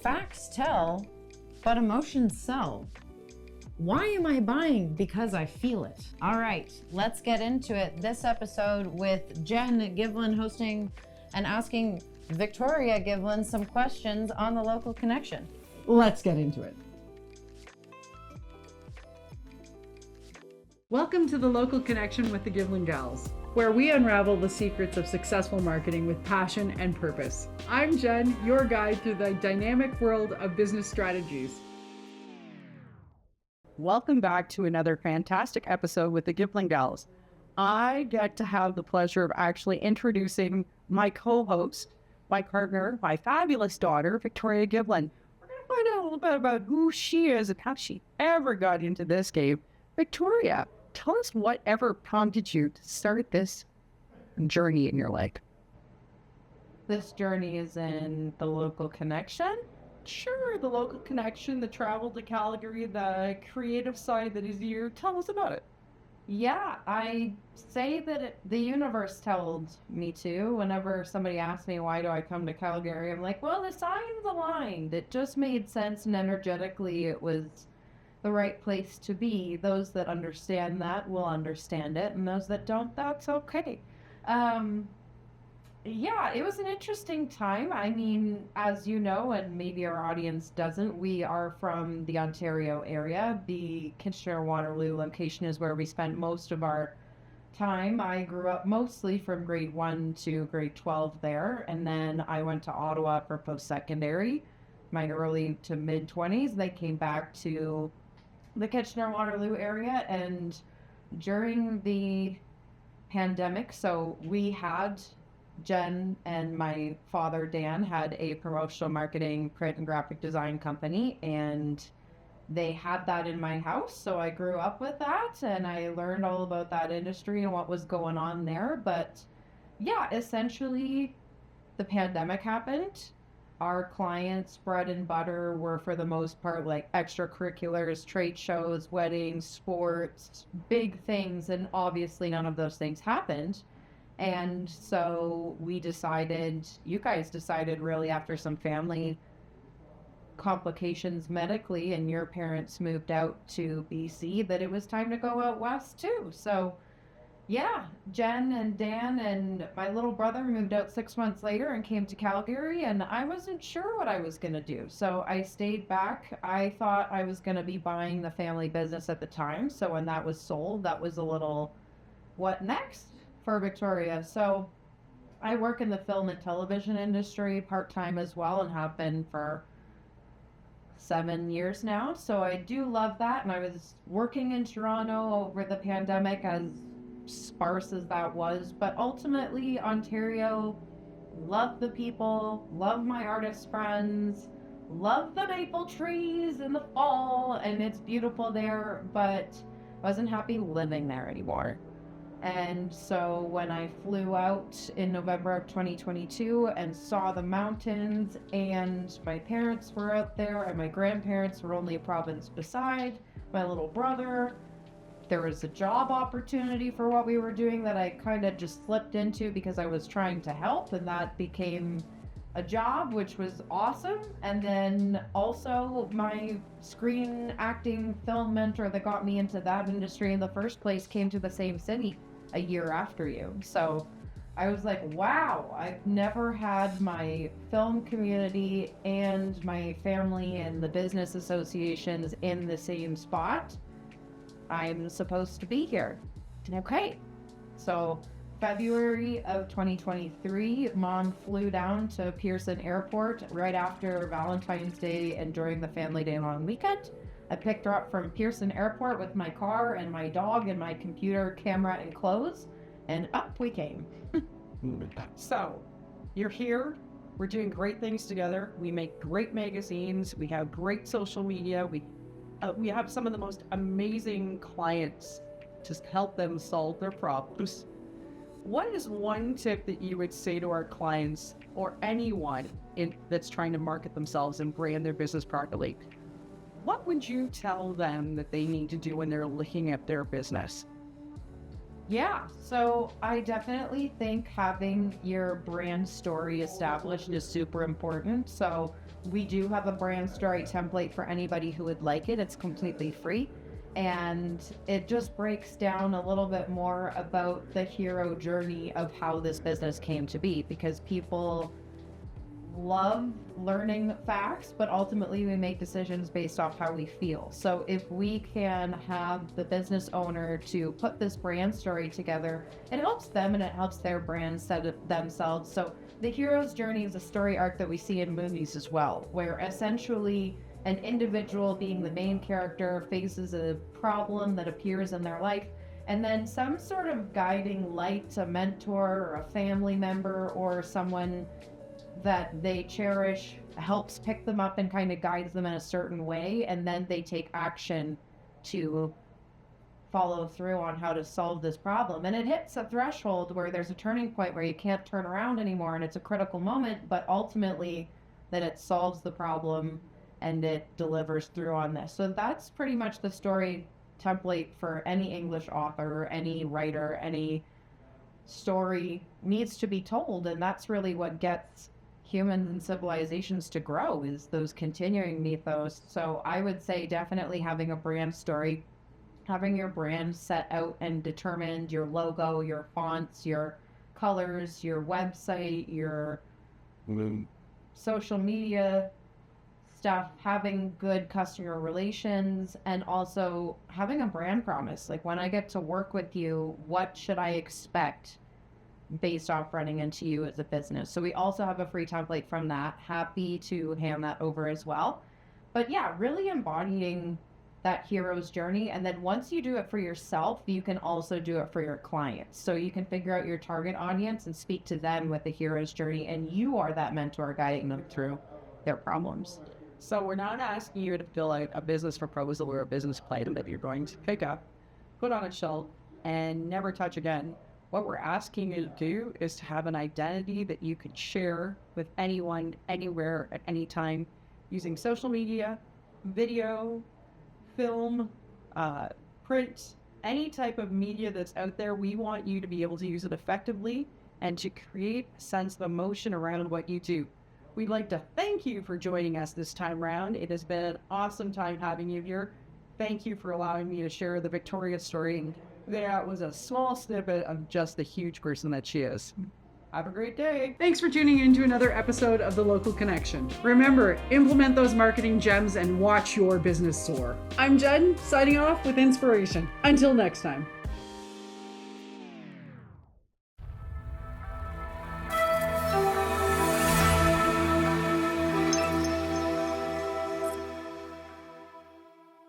Facts tell, but emotions sell. Why am I buying? Because I feel it. All right, let's get into it. This episode with Jenn Givlin hosting and asking Victoria Givlin some questions on the local connection. Let's get into it. Welcome to the Local Connection with the Givlin Gals, where we unravel the secrets of successful marketing with passion and purpose. I'm Jenn, your guide through the dynamic world of business strategies. Welcome back to another fantastic episode with the Givlin Gals. I get to have the pleasure of actually introducing my co-host, my partner, my fabulous daughter, Victoria Givlin. We're going to find out a little bit about who she is and how she ever got into this game. Victoria, tell us whatever prompted you to start this journey in your life. This journey is in the local connection. Sure, the local connection, the travel to Calgary, the creative side that is you. Tell us about it. Yeah, I say that the universe told me to. Whenever somebody asks me, why do I come to Calgary? I'm like, well, the signs aligned. It just made sense, and energetically it was the right place to be. Those that understand that will understand it, and those that don't, that's okay. Yeah, it was an interesting time. I mean, as you know, and maybe our audience doesn't, we are from the Ontario area. The Kitchener-Waterloo location is where we spent most of our time. I grew up mostly from grade 1 to grade 12 there, and then I went to Ottawa for post-secondary, my early to mid-20s. They came back to the Kitchener-Waterloo area, and during the pandemic, so we had, Jenn and my father Dan had a promotional marketing, print and graphic design company, and they had that in my house. So I grew up with that, and I learned all about that industry and what was going on there. But yeah, essentially the pandemic happened. Our clients' bread and butter were, for the most part, like extracurriculars, trade shows, weddings, sports, big things, and obviously none of those things happened. And so we decided, you guys decided really after some family complications medically, and your parents moved out to BC, that it was time to go out west too. So yeah, Jenn and Dan and my little brother moved out 6 months later and came to Calgary, and I wasn't sure what I was going to do. So I stayed back. I thought I was going to be buying the family business at the time. So when that was sold, that was a little, what next for Victoria? So I work in the film and television industry part-time as well, and have been for 7 years now. So I do love that. And I was working in Toronto over the pandemic, as sparse as that was, but ultimately Ontario, love the people, love my artist friends, love the maple trees in the fall, and it's beautiful there, but wasn't happy living there anymore. And so when I flew out in November of 2022 and saw the mountains, and my parents were out there and my grandparents were only a province beside, my little brother, there was a job opportunity for what we were doing that I kind of just slipped into because I was trying to help, and that became a job, which was awesome. And then also my screen acting film mentor that got me into that industry in the first place came to the same city a year after you. So I was like, wow, I've never had my film community and my family and the business associations in the same spot. I'm supposed to be here. Okay. So February of 2023, Mom flew down to Pearson Airport right after Valentine's Day and during the family day long weekend. I picked her up from Pearson Airport with my car and my dog and my computer, camera, and clothes, and up we came. So, you're here. We're doing great things together. We make great magazines. We have great social media. We have some of the most amazing clients to help them solve their problems. What is one tip that you would say to our clients or anyone that's trying to market themselves and brand their business properly? What would you tell them that they need to do when they're looking at their business? Yeah, so I definitely think having your brand story established is super important. So We do have a brand story template for anybody who would like it. It's completely free. And it just breaks down a little bit more about the hero journey of how this business came to be, because people love learning facts, but ultimately we make decisions based off how we feel. So if we can have the business owner to put this brand story together, it helps them and it helps their brand set up themselves. So the hero's journey is a story arc that we see in movies as well, where essentially an individual, being the main character, faces a problem that appears in their life, and then some sort of guiding light, a mentor or a family member or someone that they cherish helps pick them up and kind of guides them in a certain way, and then they take action to follow through on how to solve this problem. And it hits a threshold where there's a turning point where you can't turn around anymore, and it's a critical moment, but ultimately that it solves the problem and it delivers through on this. So that's pretty much the story template for any English author, any writer, any story needs to be told. And that's really what gets humans and civilizations to grow, is those continuing mythos. So I would say definitely having a brand story, having your brand set out and determined, your logo, your fonts, your colors, your website, your social media stuff, having good customer relations, and also having a brand promise. Like, when I get to work with you, what should I expect based off running into you as a business? So we also have a free template from that. Happy to hand that over as well. But yeah, really embodying that hero's journey. And then once you do it for yourself, you can also do it for your clients. So you can figure out your target audience and speak to them with the hero's journey, and you are that mentor guiding them through their problems. So we're not asking you to fill out a business proposal or a business plan that you're going to pick up, put on a shelf, and never touch again. What we're asking you to do is to have an identity that you can share with anyone, anywhere, at any time, using social media, video, film, print, any type of media that's out there. We want you to be able to use it effectively and to create a sense of emotion around what you do. We'd like to thank you for joining us this time around. It has been an awesome time having you here. Thank you for allowing me to share the Victoria story. That was a small snippet of just the huge person that she is. Have a great day. Thanks for tuning in to another episode of The Local Connection. Remember, implement those marketing gems and watch your business soar. I'm Jenn, signing off with inspiration. Until next time.